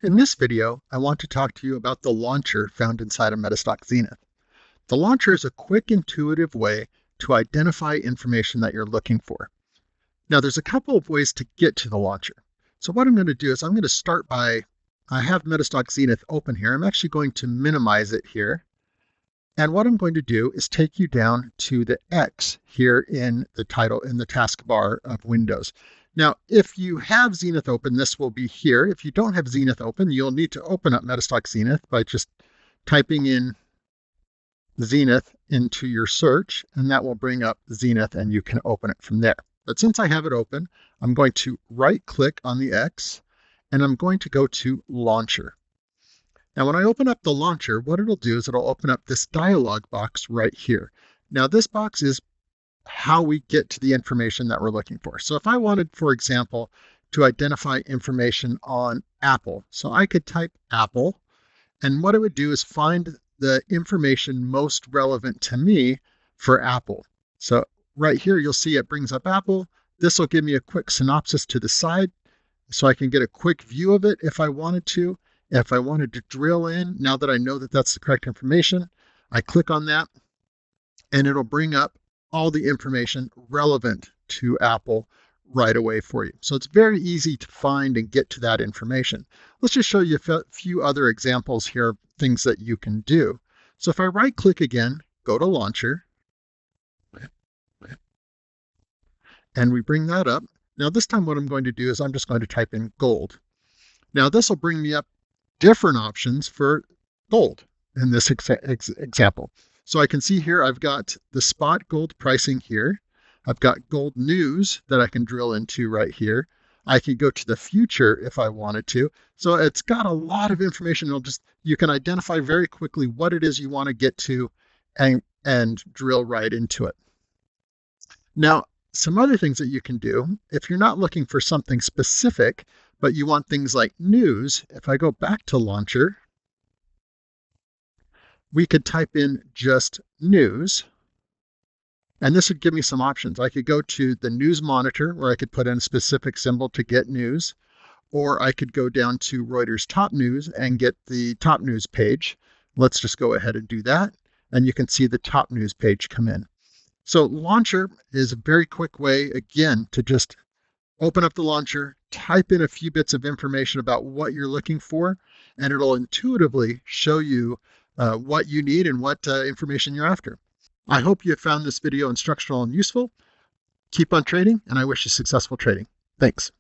In this video, I want to talk to you about the launcher found inside of MetaStock Zenith. The launcher is a quick, intuitive way to identify information that you're looking for. Now, there's a couple of ways to get to the launcher. So what I'm going to do is I'm going to start by, I have MetaStock Zenith open here. I'm actually going to minimize it here. And what I'm going to do is take you down to the X here in the title, in the taskbar of Windows. Now, if you have Zenith open, this will be here. If you don't have Zenith open, you'll need to open up MetaStock Zenith by just typing in Zenith into your search, and that will bring up Zenith and you can open it from there. But since I have it open, I'm going to right-click on the X and I'm going to go to Launcher. Now, when I open up the launcher, what it'll do is it'll open up this dialog box right here. Now, this box is how we get to the information that we're looking for. So if I wanted, for example, to identify information on Apple, so I could type Apple, and what it would do is find the information most relevant to me for Apple. So right here, you'll see it brings up Apple. This will give me a quick synopsis to the side, so I can get a quick view of it if I wanted to. If I wanted to drill in, now that I know that that's the correct information, I click on that, and it'll bring up all the information relevant to Apple right away for you. So it's very easy to find and get to that information. Let's just show you a few other examples here of things that you can do. So if I right click again, go to Launcher, and we bring that up. Now this time what I'm going to do is I'm just going to type in gold. Now this will bring me up different options for gold in this example. So I can see here I've got the spot gold pricing here. I've got gold news that I can drill into right here. I can go to the future if I wanted to. So it's got a lot of information. You can identify very quickly what it is you want to get to and drill right into it. Now, some other things that you can do, if you're not looking for something specific, but you want things like news, if I go back to Launcher, we could type in just news, and this would give me some options. I could go to the news monitor where I could put in a specific symbol to get news, or I could go down to Reuters top news and get the top news page. Let's just go ahead and do that, and you can see the top news page come in. So Launcher is a very quick way, again, to just open up the launcher, type in a few bits of information about what you're looking for, and it'll intuitively show you what you need and what information you're after. I hope you found this video instructional and useful. Keep on trading, and I wish you successful trading. Thanks.